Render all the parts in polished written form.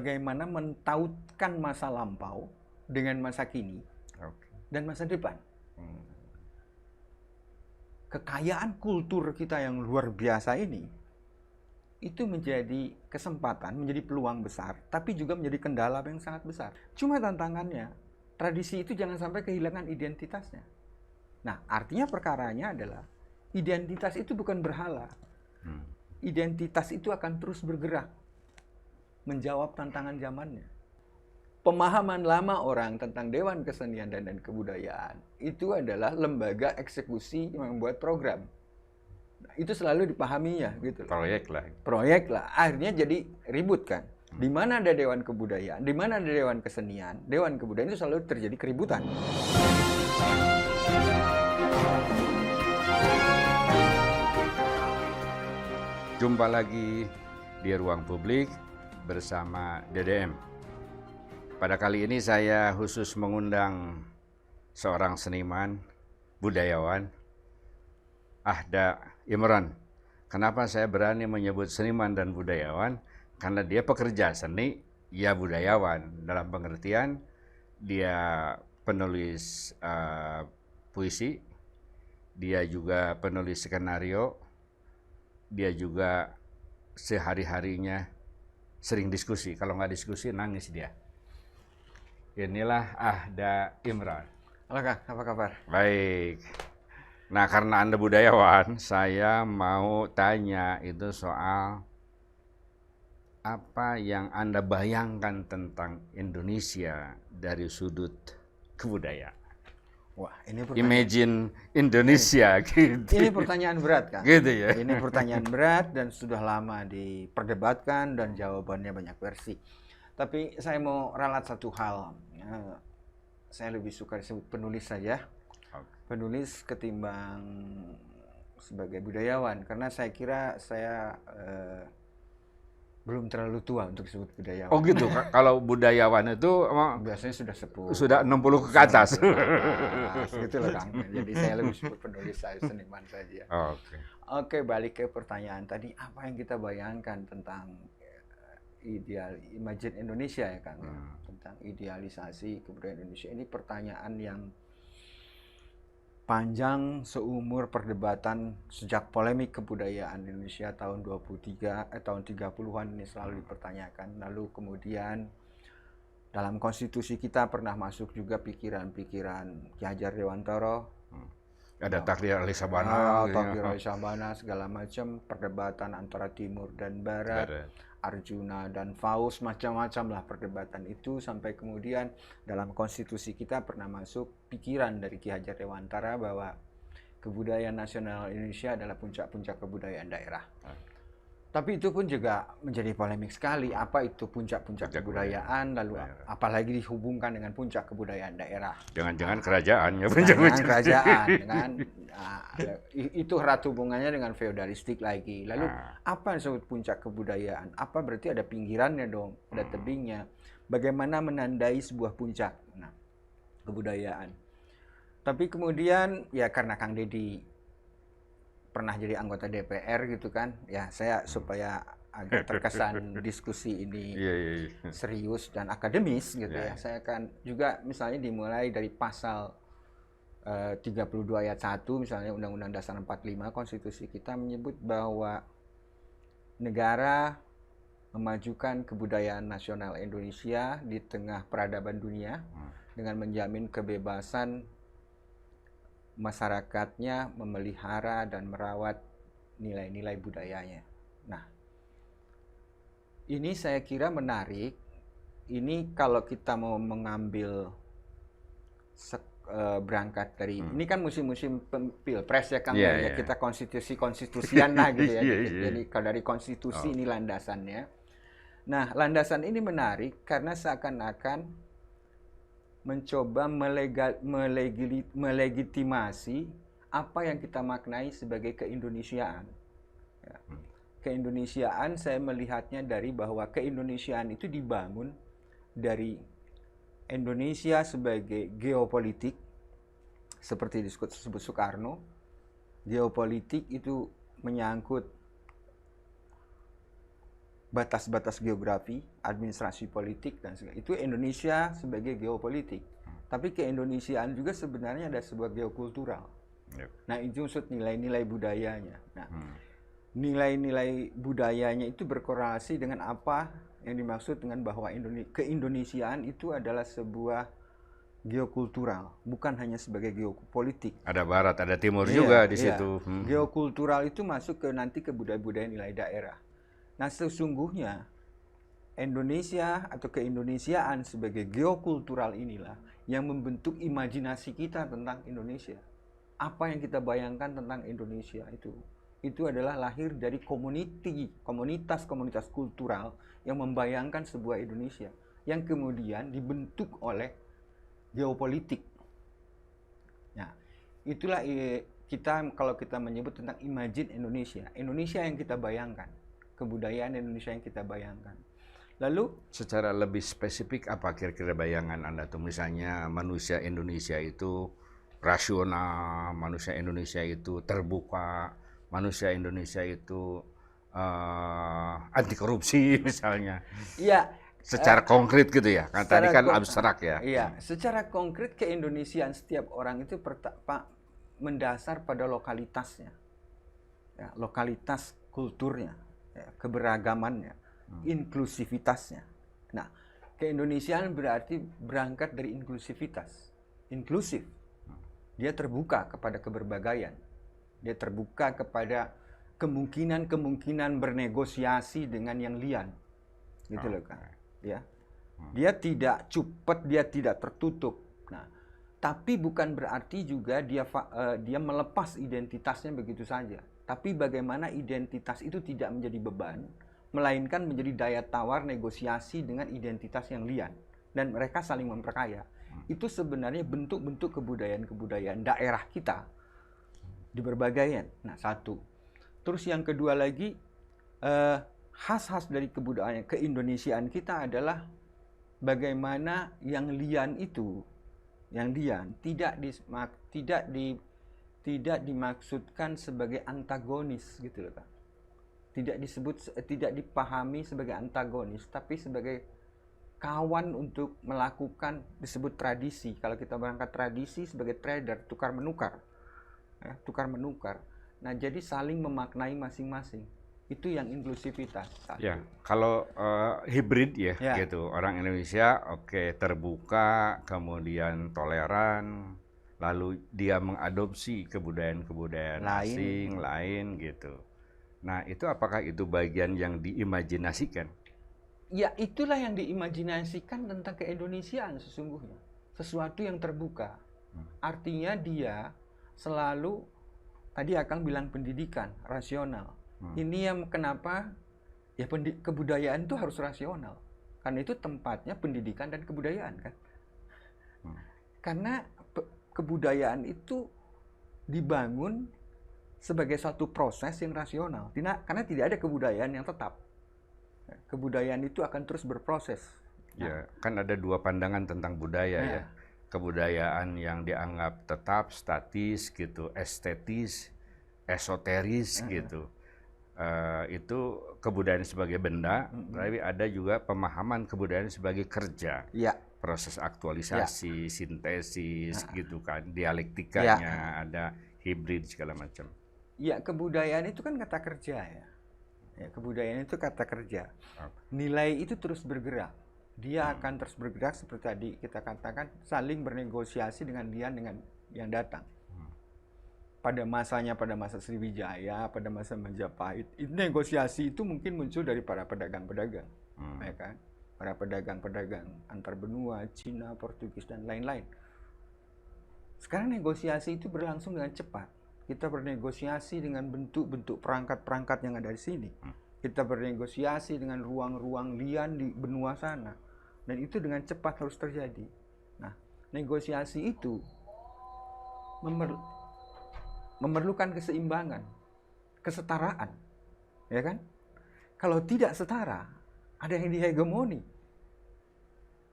bagaimana mentautkan masa lampau dengan masa kini dan masa depan. Kekayaan kultur kita yang luar biasa ini itu menjadi kesempatan, menjadi peluang besar, tapi juga menjadi kendala yang sangat besar. Cuma tantangannya, tradisi itu jangan sampai kehilangan identitasnya. Nah, artinya perkaranya adalah identitas itu bukan berhala. Identitas itu akan terus bergerak, menjawab tantangan zamannya. Pemahaman lama orang tentang Dewan Kesenian dan Kebudayaan itu adalah lembaga eksekusi yang membuat program. Nah, itu selalu dipahaminya gitu. Proyek lah. Akhirnya jadi ribut kan. Di mana ada Dewan Kebudayaan, di mana ada Dewan Kesenian, Dewan Kebudayaan itu selalu terjadi keributan. Jumpa lagi di Ruang Publik bersama DDM. Pada kali ini saya khusus mengundang seorang seniman, budayawan, Ahda Imron. Kenapa saya berani menyebut seniman dan budayawan? Karena dia pekerja seni, ya budayawan. Dalam pengertian, dia penulis puisi, dia juga penulis skenario, dia juga sehari-harinya sering diskusi. Kalau nggak diskusi, nangis dia. Inilah Ahda Imron. Halo Kang, apa kabar? Baik. Nah, karena Anda budayawan, saya mau tanya itu soal apa yang Anda bayangkan tentang Indonesia dari sudut kebudayaan. Wah, ini pertanyaan. Imagine Indonesia gitu. Ini pertanyaan berat kan? Gitu ya. Ini pertanyaan berat dan sudah lama diperdebatkan dan jawabannya banyak versi. Tapi saya mau ralat satu hal. Saya lebih suka disebut penulis saja. Penulis ketimbang sebagai budayawan. Karena saya kira saya belum terlalu tua untuk disebut budayawan. Oh gitu. Kalau budayawan itu biasanya sudah sepuh. Sudah 60 ke atas. Gitu loh Kang. Jadi saya lebih sebut penulis, saya seniman saja. Oke, balik ke pertanyaan tadi. Apa yang kita bayangkan tentang imagine Indonesia ya Kang, tentang idealisasi kebudayaan Indonesia. Ini pertanyaan yang panjang seumur perdebatan sejak polemik kebudayaan Indonesia tahun 30-an ini selalu dipertanyakan. Lalu kemudian dalam konstitusi kita pernah masuk juga pikiran-pikiran Ki Hajar Dewantara. Ada takdir Ali Sabana, takdir Ali Sabana, segala macam perdebatan antara Timur dan Barat. Arjuna dan Faust, macam-macam lah perdebatan itu, sampai kemudian dalam konstitusi kita pernah masuk pikiran dari Ki Hajar Dewantara bahwa kebudayaan nasional Indonesia adalah puncak-puncak kebudayaan daerah. Tapi itu pun juga menjadi polemik sekali, apa itu puncak-puncak kebudayaan, lalu apalagi dihubungkan dengan puncak kebudayaan daerah. Jangan-jangan kerajaan ya, jangan kerajaan, kan? Itu erat hubungannya dengan feodalistik lagi. Lalu apa yang disebut puncak kebudayaan? Apa berarti ada pinggirannya dong, ada tebingnya? Bagaimana menandai sebuah puncak? Nah, kebudayaan. Tapi kemudian ya karena Kang Deddy pernah jadi anggota DPR gitu kan, ya saya supaya agak terkesan diskusi ini serius dan akademis gitu ya, saya akan juga misalnya dimulai dari pasal 32 ayat 1 misalnya Undang-Undang Dasar 45, konstitusi kita menyebut bahwa negara memajukan kebudayaan nasional Indonesia di tengah peradaban dunia dengan menjamin kebebasan masyarakatnya memelihara dan merawat nilai-nilai budayanya. Nah, ini saya kira menarik. Ini kalau kita mau mengambil berangkat dari ini kan musim-musim pilpres ya Kang, ya kita konstitusian lah gitu ya. Jadi kalau dari konstitusi ini landasannya. Nah, landasan ini menarik karena seakan-akan mencoba melegitimasi apa yang kita maknai sebagai keindonesiaan. Ya. Keindonesiaan saya melihatnya dari bahwa keindonesiaan itu dibangun dari Indonesia sebagai geopolitik, seperti disebut Soekarno. Geopolitik itu menyangkut batas-batas geografi, administrasi politik dan segala itu Indonesia sebagai geopolitik. Tapi keindonesiaan juga sebenarnya ada sebuah geokultural. Nah, itu maksud nilai-nilai budayanya. Nah, nilai-nilai budayanya itu berkorelasi dengan apa yang dimaksud dengan bahwa keindonesiaan itu adalah sebuah geokultural, bukan hanya sebagai geopolitik. Ada barat, ada timur juga di situ. Geokultural itu masuk ke nanti ke budaya-budaya nilai daerah. Nah, sesungguhnya Indonesia atau keindonesiaan sebagai geokultural inilah yang membentuk imajinasi kita tentang Indonesia. Apa yang kita bayangkan tentang Indonesia itu adalah lahir dari komunitas-komunitas kultural yang membayangkan sebuah Indonesia yang kemudian dibentuk oleh geopolitik. Nah, itulah kalau kita menyebut tentang imagine Indonesia yang kita bayangkan, kebudayaan Indonesia yang kita bayangkan. Lalu secara lebih spesifik apa kira-kira bayangan Anda tuh, misalnya manusia Indonesia itu rasional, manusia Indonesia itu terbuka, manusia Indonesia itu anti korupsi misalnya. Iya. Secara konkret gitu ya, kan tadi kan abstrak ya. Iya, secara konkret keindonesiaan setiap orang itu mendasar pada lokalitasnya, ya, lokalitas kulturnya, ya, keberagamannya, inklusivitasnya. Nah, keindonesiaan berarti berangkat dari inklusivitas, inklusif. Dia terbuka kepada keberbagaian, dia terbuka kepada kemungkinan bernegosiasi dengan yang lian, gitu loh kan. Ya, dia tidak cupet, dia tidak tertutup. Nah, tapi bukan berarti juga dia melepas identitasnya begitu saja. Tapi bagaimana identitas itu tidak menjadi beban, melainkan menjadi daya tawar negosiasi dengan identitas yang lian, dan mereka saling memperkaya. Itu sebenarnya bentuk-bentuk kebudayaan daerah kita di berbagai. Nah, satu. Terus yang kedua lagi, khas-khas dari kebudayaan keindonesiaan kita adalah bagaimana yang lian tidak dimaksudkan sebagai antagonis gitu loh Pak. Tidak dipahami sebagai antagonis, tapi sebagai kawan untuk melakukan disebut tradisi. Kalau kita berangkat tradisi sebagai trader, tukar menukar. Ya, tukar menukar. Nah, jadi saling memaknai masing-masing. Itu yang inklusivitas. Ya, kalau hibrid ya, gitu. Orang Indonesia terbuka, kemudian toleran, lalu dia mengadopsi kebudayaan asing lain gitu. Nah, itu apakah itu bagian yang diimajinasikan? Ya, itulah yang diimajinasikan tentang keindonesiaan sesungguhnya. Sesuatu yang terbuka. Artinya dia selalu, tadi Akang bilang pendidikan, rasional. Ini yang kenapa ya kebudayaan itu harus rasional. Karena itu tempatnya pendidikan dan kebudayaan kan. Karena kebudayaan itu dibangun sebagai suatu proses yang rasional. Karena tidak ada kebudayaan yang tetap. Kebudayaan itu akan terus berproses. Ya, kan ada dua pandangan tentang budaya ya. Kebudayaan yang dianggap tetap, statis gitu, estetis, esoteris gitu. Itu kebudayaan sebagai benda, tapi ada juga pemahaman kebudayaan sebagai kerja, proses aktualisasi, sintesis, gitu kan, dialektikanya, ada hibrid segala macam. Ya, kebudayaan itu kan kata kerja ya. Kebudayaan itu kata kerja. Nilai itu terus bergerak. Dia akan terus bergerak seperti tadi kita katakan, saling bernegosiasi dengan yang datang. Pada masa Sriwijaya, pada masa Majapahit, negosiasi itu mungkin muncul dari para pedagang-pedagang, ya kan? Para pedagang-pedagang antar benua, Cina, Portugis dan lain-lain. Sekarang negosiasi itu berlangsung dengan cepat. Kita bernegosiasi dengan bentuk-bentuk perangkat-perangkat yang ada di sini. Kita bernegosiasi dengan ruang-ruang lian di benua sana, dan itu dengan cepat harus terjadi. Nah, negosiasi itu memerlukan keseimbangan, kesetaraan, ya kan? Kalau tidak setara, ada yang dihegemoni.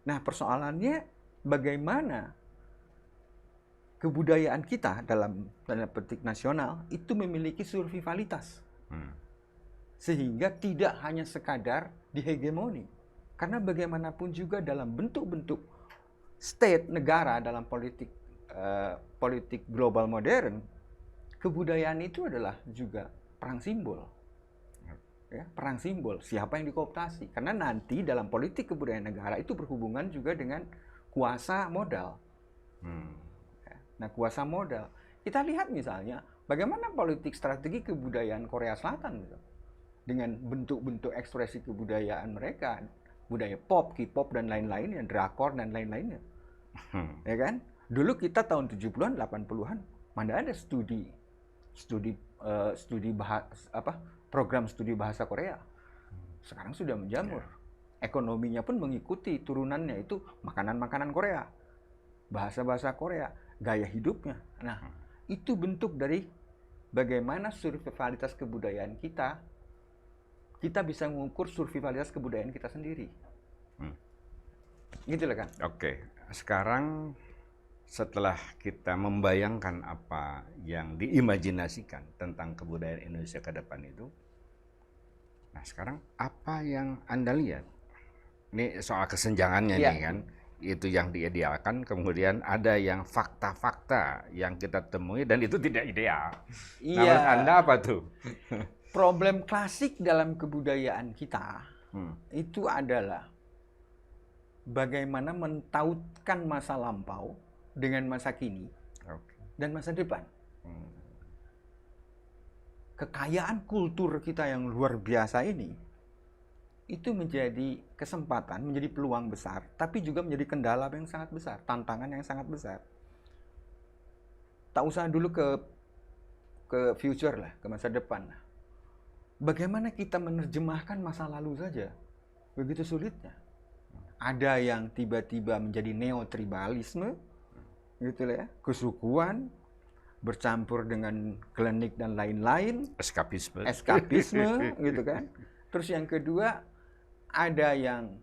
Nah, persoalannya bagaimana kebudayaan kita dalam tanda petik nasional itu memiliki survivalitas, sehingga tidak hanya sekadar dihegemoni. Karena bagaimanapun juga dalam bentuk-bentuk state negara dalam politik global modern, kebudayaan itu adalah juga perang simbol. Ya, perang simbol, siapa yang dikooptasi. Karena nanti dalam politik kebudayaan negara itu berhubungan juga dengan kuasa modal. Nah, kuasa modal. Kita lihat misalnya bagaimana politik strategi kebudayaan Korea Selatan gitu. Dengan bentuk-bentuk ekspresi kebudayaan mereka, budaya pop, K-pop dan lain-lainnya, drakor dan lain-lainnya. Ya kan? Dulu kita tahun 70-an, 80-an mana ada program studi bahasa Korea. Sekarang sudah menjamur. Ekonominya pun mengikuti turunannya, itu makanan-makanan Korea, bahasa-bahasa Korea, gaya hidupnya. Nah, itu bentuk dari bagaimana survivalitas kebudayaan kita bisa mengukur survivalitas kebudayaan kita sendiri. Gitu lah kan. Oke, sekarang setelah kita membayangkan apa yang diimajinasikan tentang kebudayaan Indonesia ke depan itu, nah sekarang apa yang Anda lihat? Ini soal kesenjangannya nih kan, itu yang diidealkan, kemudian ada yang fakta-fakta yang kita temui dan itu tidak ideal. Menurut Anda apa tuh? Problem klasik dalam kebudayaan kita itu adalah bagaimana mentautkan masa lampau dengan masa kini dan masa depan. Kekayaan kultur kita yang luar biasa ini itu menjadi kesempatan, menjadi peluang besar, tapi juga menjadi kendala yang sangat besar, tantangan yang sangat besar. Tak usah dulu ke future lah, ke masa depan lah. Bagaimana kita menerjemahkan masa lalu saja, begitu sulitnya. Ada yang tiba-tiba menjadi neotribalisme, gitu lah ya, kesukuan, bercampur dengan klinik dan lain-lain, eskapisme gitu kan. Terus yang kedua, ada yang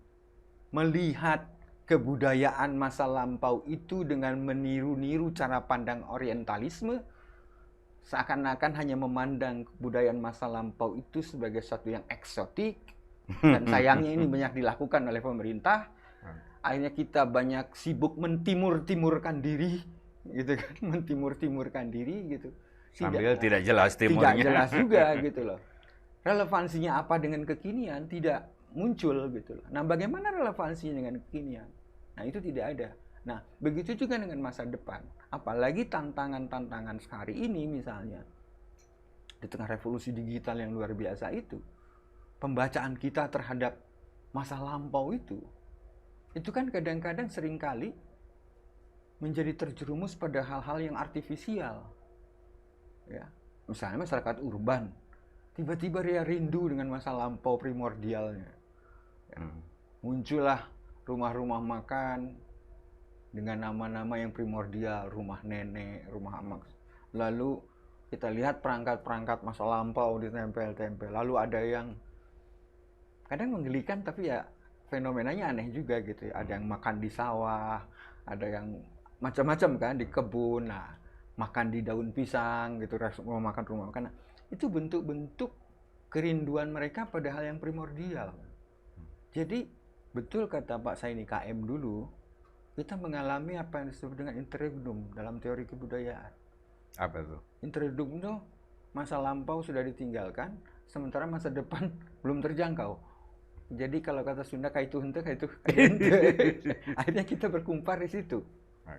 melihat kebudayaan masa lampau itu dengan meniru-niru cara pandang orientalisme, seakan-akan hanya memandang kebudayaan masa lampau itu sebagai sesuatu yang eksotik, dan sayangnya ini banyak dilakukan oleh pemerintah. Akhirnya kita banyak sibuk mentimur-timurkan diri, gitu kan, mentimur-timurkan diri gitu. Sambil tidak jelas timurnya. Tidak jelas juga gitu loh. Relevansinya apa dengan kekinian tidak muncul gitu loh. Nah, bagaimana relevansinya dengan kekinian? Nah, itu tidak ada. Nah, begitu juga dengan masa depan. Apalagi tantangan-tantangan hari ini misalnya. Di tengah revolusi digital yang luar biasa itu, pembacaan kita terhadap masa lampau itu kan kadang-kadang seringkali menjadi terjerumus pada hal-hal yang artifisial. Ya, misalnya masyarakat urban, tiba-tiba dia rindu dengan masa lampau primordialnya. Ya. Muncullah rumah-rumah makan dengan nama-nama yang primordial, rumah nenek, rumah amak. Lalu kita lihat perangkat-perangkat masa lampau ditempel-tempel. Lalu ada yang kadang menggelikan, tapi ya fenomenanya aneh juga gitu ya. Ada yang makan di sawah, ada yang macam-macam kan di kebun, nah makan di daun pisang gitu, rumah makan. Itu bentuk-bentuk kerinduan mereka pada hal yang primordial. Jadi betul kata Pak Saini KM dulu, kita mengalami apa yang disebut dengan interregnum dalam teori kebudayaan. Apa itu? Interregnum itu masa lampau sudah ditinggalkan, sementara masa depan belum terjangkau. Jadi kalau kata Sunda kaitu hente. Akhirnya kita berkumpar di situ.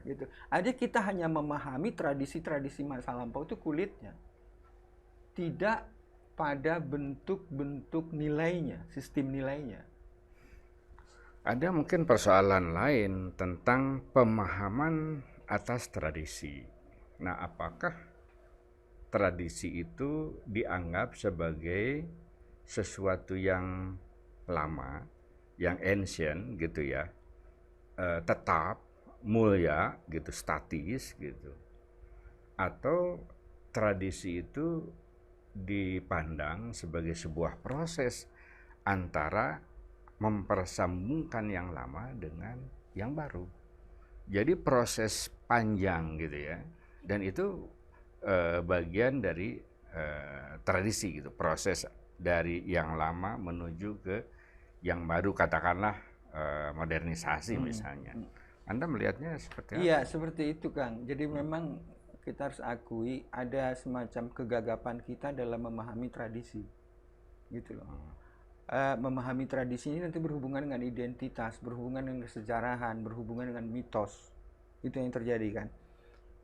Gitu. Akhirnya kita hanya memahami tradisi-tradisi masa lampau itu kulitnya, tidak pada bentuk-bentuk nilainya, sistem nilainya. Ada mungkin persoalan lain tentang pemahaman atas tradisi. Nah, apakah tradisi itu dianggap sebagai sesuatu yang lama, yang ancient gitu ya, tetap, mulia gitu, statis gitu, atau tradisi itu dipandang sebagai sebuah proses antara mempersambungkan yang lama dengan yang baru. Jadi proses panjang gitu ya, dan itu bagian dari tradisi gitu, proses dari yang lama menuju ke yang baru, katakanlah modernisasi misalnya. Anda melihatnya seperti apa? Iya, seperti itu, Kang. Jadi memang kita harus akui ada semacam kegagapan kita dalam memahami tradisi, gitu loh. Memahami tradisi ini nanti berhubungan dengan identitas, berhubungan dengan kesejarahan, berhubungan dengan mitos. Itu yang terjadi kan.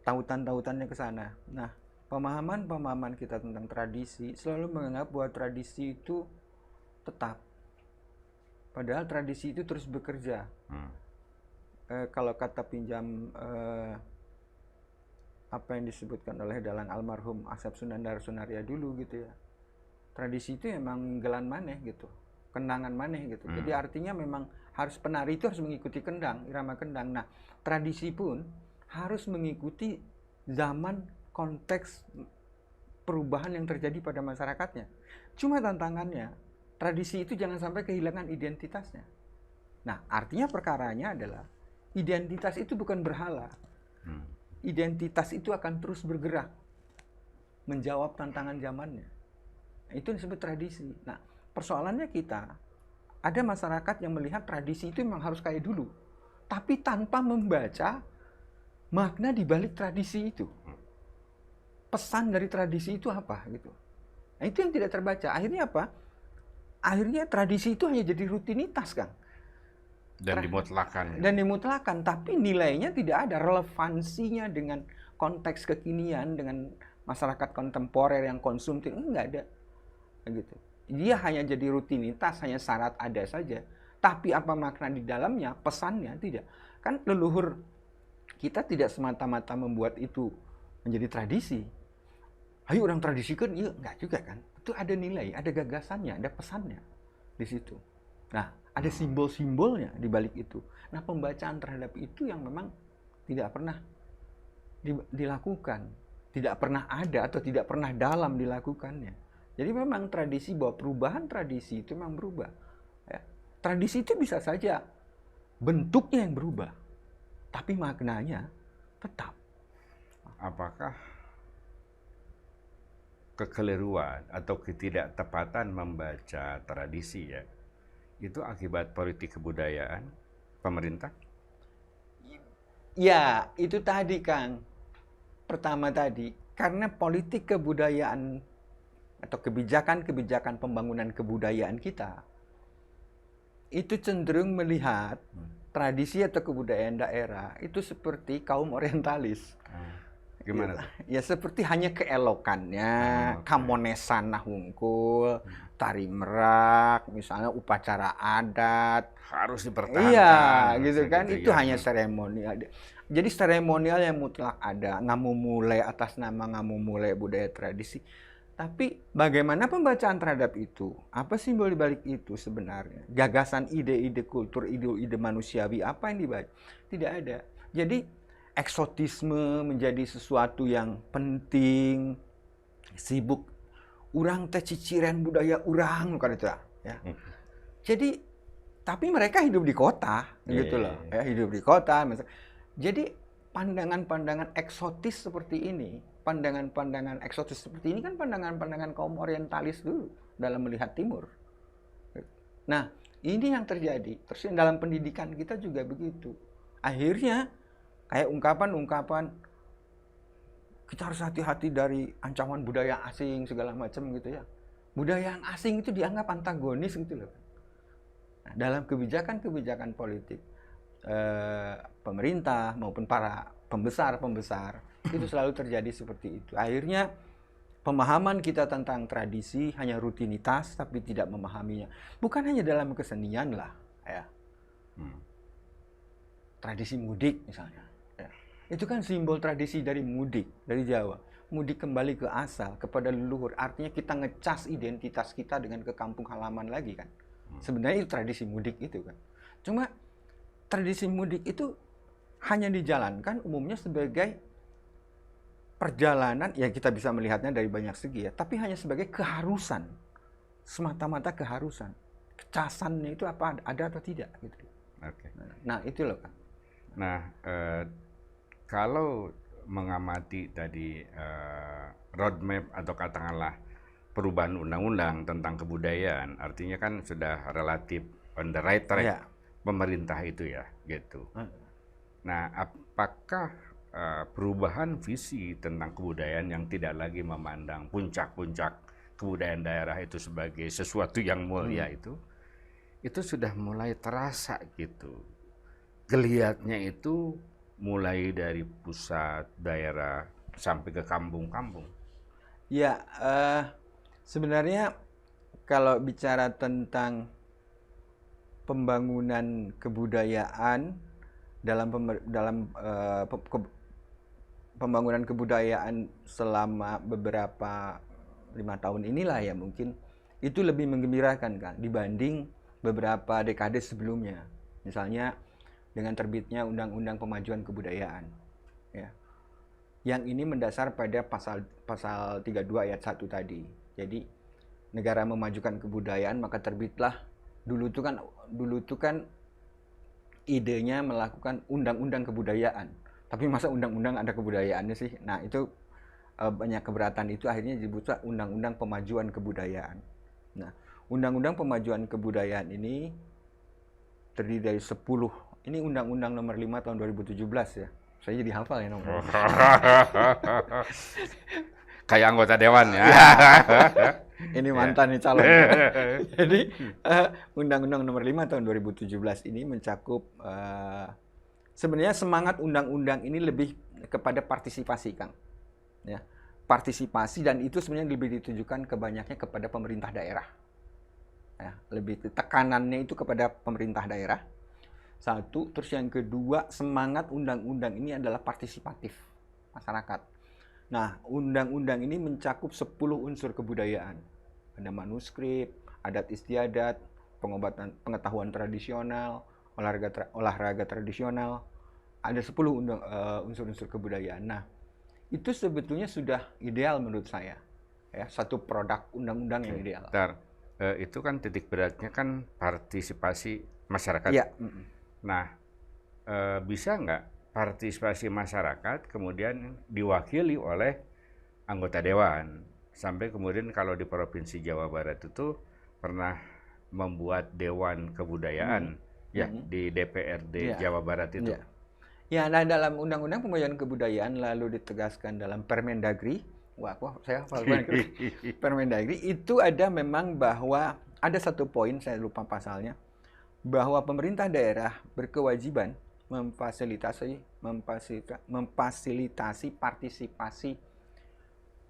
Tautan-tautannya ke sana. Nah, pemahaman kita tentang tradisi selalu menganggap bahwa tradisi itu tetap. Padahal tradisi itu terus bekerja. Kalau kata pinjam apa yang disebutkan oleh dalang almarhum Asep Sunandar Sunaria dulu gitu ya. Tradisi itu emang gelan maneh gitu, kendangan maneh gitu. Jadi artinya memang harus penari itu harus mengikuti kendang, irama kendang. Nah, tradisi pun harus mengikuti zaman, konteks perubahan yang terjadi pada masyarakatnya. Cuma tantangannya, tradisi itu jangan sampai kehilangan identitasnya. Nah, artinya perkaranya adalah identitas itu bukan berhala. Identitas itu akan terus bergerak, menjawab tantangan zamannya. Itu disebut tradisi. Nah, persoalannya kita, ada masyarakat yang melihat tradisi itu memang harus kayak dulu, tapi tanpa membaca makna di balik tradisi itu. Pesan dari tradisi itu apa gitu. Nah, itu yang tidak terbaca. Akhirnya apa? Akhirnya tradisi itu hanya jadi rutinitas, Kang. Dan dimutlakan. Dan dimutlakan, tapi nilainya tidak ada, relevansinya dengan konteks kekinian, dengan masyarakat kontemporer yang konsumtif, enggak ada. Gitu. Dia hanya jadi rutinitas, hanya syarat ada saja. Tapi apa makna di dalamnya, pesannya tidak. Kan leluhur kita tidak semata-mata membuat itu menjadi tradisi. Ayo orang tradisikan, iya enggak juga kan. Itu ada nilai, ada gagasannya, ada pesannya di situ. Nah, ada simbol-simbolnya di balik itu. Nah, pembacaan terhadap itu yang memang tidak pernah dilakukan, tidak pernah ada atau tidak pernah dalam dilakukannya. Jadi memang tradisi, bahwa perubahan tradisi itu memang berubah. Ya. Tradisi itu bisa saja bentuknya yang berubah, tapi maknanya tetap. Apakah kekeliruan atau ketidaktepatan membaca tradisi ya, itu akibat politik kebudayaan pemerintah? Ya, itu tadi Kang. Pertama tadi, karena politik kebudayaan atau kebijakan-kebijakan pembangunan kebudayaan kita itu cenderung melihat tradisi atau kebudayaan daerah itu seperti kaum orientalis. Gimana tuh? Ya seperti hanya keelokannya, kamonesan nah wungkul, tari merak, misalnya upacara adat harus dipertahankan. Iya, gitu kan. Gitu, Itu ya. hanya seremonial. Jadi seremonial yang mutlak ada, ngamumule atas nama ngamumule budaya tradisi. Tapi bagaimana pembacaan terhadap itu? Apa simbol di balik itu sebenarnya? Gagasan ide-ide kultur, ide-ide manusiawi apa yang dibaca? Tidak ada. Jadi eksotisme menjadi sesuatu yang penting, sibuk. Urang teh ciciren budaya urang bukan itu ya. Jadi tapi mereka hidup di kota gitu loh. Ya, hidup di kota. Jadi pandangan-pandangan eksotis seperti ini, pandangan-pandangan eksotis seperti ini kan pandangan-pandangan kaum orientalis dulu dalam melihat timur. Nah, ini yang terjadi. Terus dalam pendidikan kita juga begitu. Akhirnya kayak ungkapan-ungkapan kita harus hati-hati dari ancaman budaya asing segala macam gitu ya. Budaya yang asing itu dianggap antagonis gitu loh. Nah, dalam kebijakan-kebijakan politik pemerintah maupun para pembesar-pembesar itu selalu terjadi seperti itu. Akhirnya pemahaman kita tentang tradisi hanya rutinitas tapi tidak memahaminya. Bukan hanya dalam kesenian lah, ya. Tradisi mudik misalnya. Ya. Itu kan simbol tradisi dari mudik, dari Jawa. Mudik kembali ke asal, kepada leluhur. Artinya kita ngecas identitas kita dengan ke kampung halaman lagi kan. Sebenarnya itu tradisi mudik itu kan. Cuma tradisi mudik itu hanya dijalankan umumnya sebagai perjalanan, ya kita bisa melihatnya dari banyak segi ya, tapi hanya sebagai keharusan, semata-mata keharusan. Kecasannya itu apa ada atau tidak gitu. Oke. Nah itu loh kan. Nah kalau mengamati tadi roadmap atau katakanlah perubahan undang-undang tentang kebudayaan, artinya kan sudah relatif on the right track. Ya. pemerintah itu ya, gitu. Nah, apakah perubahan visi tentang kebudayaan yang tidak lagi memandang puncak-puncak kebudayaan daerah itu sebagai sesuatu yang mulia itu sudah mulai terasa gitu. Geliatnya itu mulai dari pusat daerah sampai ke kampung-kampung. Ya, sebenarnya kalau bicara tentang pembangunan kebudayaan pembangunan kebudayaan selama beberapa 5 tahun inilah ya mungkin itu lebih menggembirakan kan dibanding beberapa dekade sebelumnya. Misalnya dengan terbitnya Undang-Undang Pemajuan Kebudayaan. Ya. Yang ini mendasar pada pasal 32 ayat 1 tadi. Jadi negara memajukan kebudayaan maka terbitlah dulu itu kan idenya melakukan undang-undang kebudayaan. Tapi masa undang-undang ada kebudayaannya sih? Nah, itu banyak keberatan itu akhirnya disebutlah Undang-Undang Pemajuan Kebudayaan. Nah, Undang-Undang Pemajuan Kebudayaan ini terdiri dari 10. Ini Undang-Undang nomor 5 tahun 2017 ya. Saya jadi hafal ya nomor. Kayak anggota dewan ya. Ini mantan nih calon. Jadi Undang-Undang nomor 5 tahun 2017 ini mencakup sebenarnya semangat undang-undang ini lebih kepada partisipasi, Kang. Ya, partisipasi dan itu sebenarnya lebih ditujukan kebanyakannya kepada pemerintah daerah. Ya, lebih tekanannya itu kepada pemerintah daerah. Satu, terus yang kedua semangat undang-undang ini adalah partisipatif masyarakat. Nah, undang-undang ini mencakup 10 unsur kebudayaan. Ada manuskrip, adat istiadat, pengetahuan tradisional, olahraga tradisional, ada 10 unsur-unsur kebudayaan. Nah, itu sebetulnya sudah ideal menurut saya. Ya, satu produk undang-undang yang ideal. Itu kan titik beratnya kan partisipasi masyarakat. Ya. Nah, bisa nggak partisipasi masyarakat kemudian diwakili oleh anggota dewan? Sampai kemudian kalau di Provinsi Jawa Barat itu pernah membuat Dewan Kebudayaan di DPRD Jawa Barat itu. Ya, nah dalam Undang-Undang Pemajuan Kebudayaan lalu ditegaskan dalam Permendagri, saya hafal banget. Permendagri itu ada memang bahwa ada satu poin, saya lupa pasalnya, bahwa pemerintah daerah berkewajiban memfasilitasi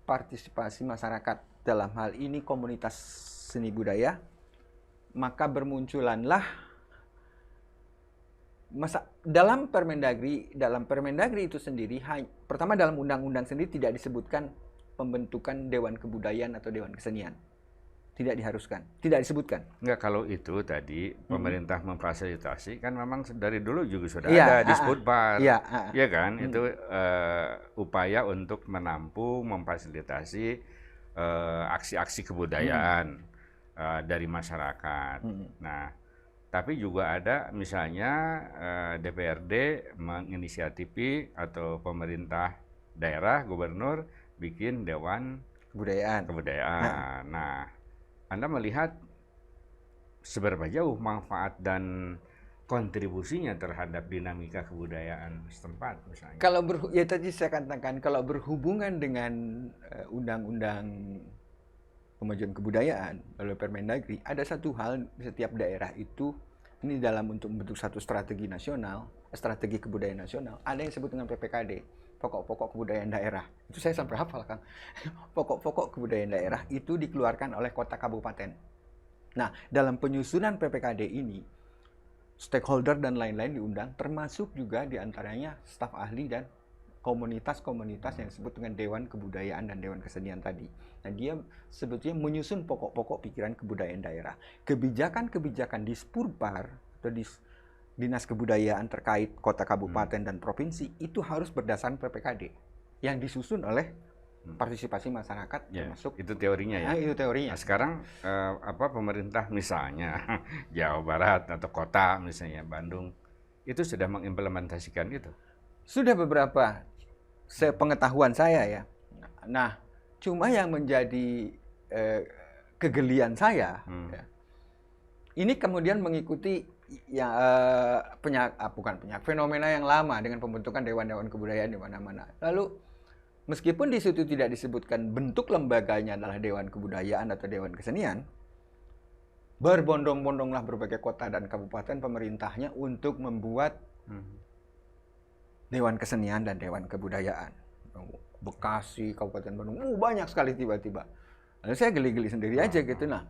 partisipasi masyarakat, dalam hal ini komunitas seni budaya. Maka bermunculanlah dalam Permendagri itu sendiri, pertama dalam undang-undang sendiri tidak disebutkan pembentukan Dewan Kebudayaan atau Dewan Kesenian. Tidak diharuskan, tidak disebutkan. Enggak, kalau itu tadi pemerintah memfasilitasi kan memang dari dulu juga sudah ada di Sputbar. Iya kan? Itu upaya untuk menampung, memfasilitasi aksi-aksi kebudayaan dari masyarakat. Nah, tapi juga ada misalnya DPRD menginisiatifi atau pemerintah daerah, gubernur bikin Dewan Kebudayaan. Nah, Anda melihat seberapa jauh manfaat dan kontribusinya terhadap dinamika kebudayaan setempat misalnya? Kalau ya tadi saya katakan kalau berhubungan dengan Undang-Undang Pemajuan Kebudayaan oleh Permendagri, ada satu hal di setiap daerah itu ini dalam untuk membentuk satu strategi nasional, strategi kebudayaan nasional, ada yang disebut dengan PPKD. Pokok-pokok kebudayaan daerah. Itu saya sampai hafal, Kang. Pokok-pokok kebudayaan daerah itu dikeluarkan oleh kota kabupaten. Nah, dalam penyusunan PPKD ini, stakeholder dan lain-lain diundang, termasuk juga diantaranya staf ahli dan komunitas-komunitas yang disebut dengan Dewan Kebudayaan dan Dewan Kesenian tadi. Nah, dia sebetulnya menyusun pokok-pokok pikiran kebudayaan daerah. Kebijakan-kebijakan di Spurbar atau di Dinas Kebudayaan terkait kota, kabupaten, dan provinsi itu harus berdasarkan PPKD yang disusun oleh partisipasi masyarakat, termasuk itu teorinya ya. Itu teorinya. Nah, sekarang pemerintah misalnya Jawa Barat atau kota misalnya Bandung itu sudah mengimplementasikan itu. Sudah beberapa, sepengetahuan saya ya. Nah, cuma yang menjadi kegelian saya, ya, ini kemudian mengikuti yang bukan fenomena yang lama dengan pembentukan dewan-dewan kebudayaan di mana-mana. Lalu meskipun di situ tidak disebutkan bentuk lembaganya adalah dewan kebudayaan atau dewan kesenian, berbondong-bondonglah berbagai kota dan kabupaten pemerintahnya untuk membuat dewan kesenian dan dewan kebudayaan. Bekasi, Kabupaten Bandung, banyak sekali tiba-tiba. Lalu saya geli-geli sendiri aja gitu. Nah,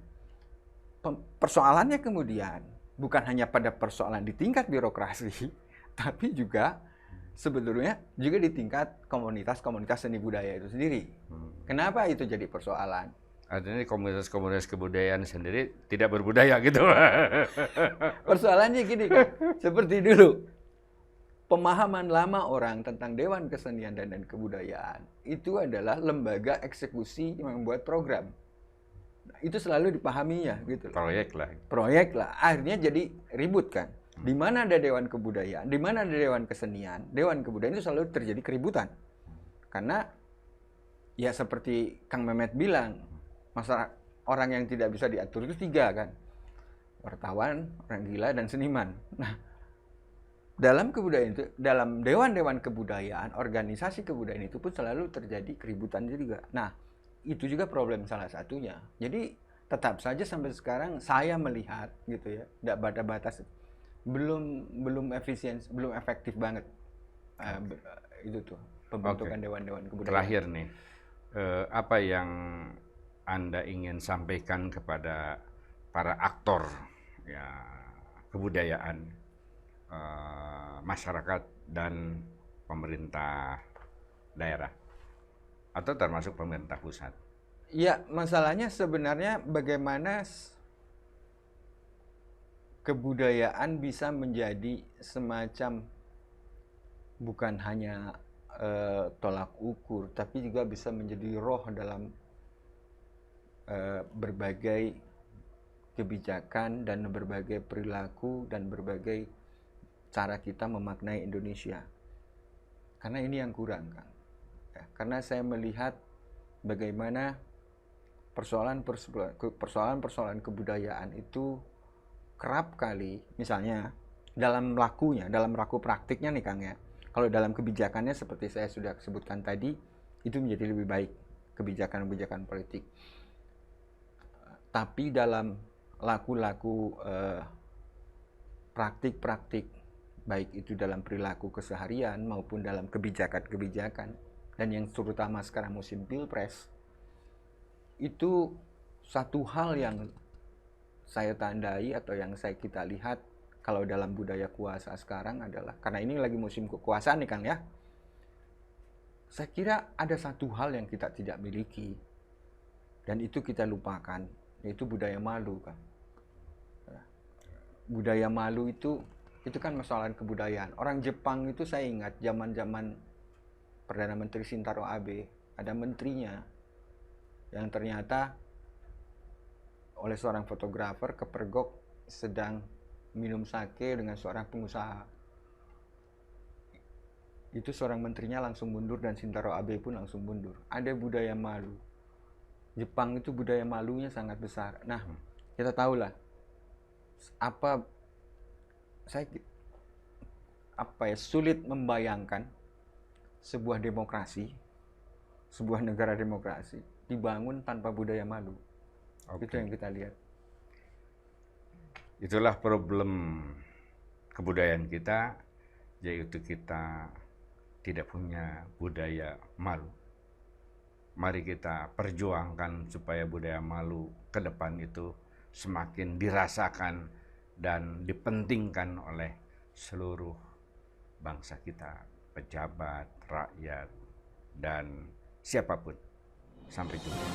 persoalannya kemudian bukan hanya pada persoalan di tingkat birokrasi, tapi juga sebetulnya juga di tingkat komunitas-komunitas seni budaya itu sendiri. Kenapa itu jadi persoalan? Artinya komunitas-komunitas kebudayaan sendiri tidak berbudaya gitu. Persoalannya gini kan, seperti dulu pemahaman lama orang tentang Dewan Kesenian dan Kebudayaan itu adalah lembaga eksekusi yang membuat program. Nah, itu selalu dipahaminya gitu. Proyek lah. Akhirnya jadi ribut kan. Di mana ada Dewan Kebudayaan, di mana ada Dewan Kesenian, Dewan Kebudayaan itu selalu terjadi keributan. Karena ya seperti Kang Mehmet bilang, masalah orang yang tidak bisa diatur itu 3 kan. Wartawan, orang gila, dan seniman. Nah, dalam kebudayaan itu, dalam dewan-dewan kebudayaan, organisasi kebudayaan itu pun selalu terjadi keributan juga. Nah, itu juga problem salah satunya. Jadi tetap saja sampai sekarang saya melihat gitu ya, tidak ada batas, belum efisien, belum efektif banget itu tuh pembentukan dewan-dewan kebudayaan. Terakhir nih, apa yang Anda ingin sampaikan kepada para aktor ya kebudayaan, masyarakat dan pemerintah daerah atau termasuk pemerintah pusat? Ya, masalahnya sebenarnya bagaimana kebudayaan bisa menjadi semacam bukan hanya tolak ukur, tapi juga bisa menjadi roh dalam berbagai kebijakan dan berbagai perilaku dan berbagai cara kita memaknai Indonesia. Karena ini yang kurang, Kang. Ya, karena saya melihat bagaimana persoalan-persoalan kebudayaan itu kerap kali, misalnya dalam lakunya, dalam laku praktiknya nih Kang ya. Kalau dalam kebijakannya seperti saya sudah sebutkan tadi, itu menjadi lebih baik kebijakan-kebijakan politik. Tapi dalam laku-laku praktik-praktik, baik itu dalam perilaku keseharian maupun dalam kebijakan-kebijakan, dan yang terutama sekarang musim Pilpres, itu satu hal yang saya tandai atau yang kita lihat kalau dalam budaya kuasa sekarang adalah, karena ini lagi musim kekuasaan nih Kang ya, saya kira ada satu hal yang kita tidak miliki dan itu kita lupakan, yaitu budaya malu kan. Budaya malu itu kan persoalan kebudayaan. Orang Jepang itu saya ingat zaman-zaman Perdana Menteri Shintaro Abe, ada menterinya yang ternyata oleh seorang fotografer kepergok sedang minum sake dengan seorang pengusaha. Itu seorang menterinya langsung mundur dan Shintaro Abe pun langsung mundur. Ada budaya malu. Jepang itu budaya malunya sangat besar. Nah, kita tahulah sulit membayangkan sebuah demokrasi, sebuah negara demokrasi dibangun tanpa budaya malu. Itu yang kita lihat. Itulah problem kebudayaan kita, yaitu kita tidak punya budaya malu. Mari kita perjuangkan supaya budaya malu ke depan itu semakin dirasakan dan dipentingkan oleh seluruh bangsa kita, pejabat, rakyat, dan siapapun. Sampai jumpa.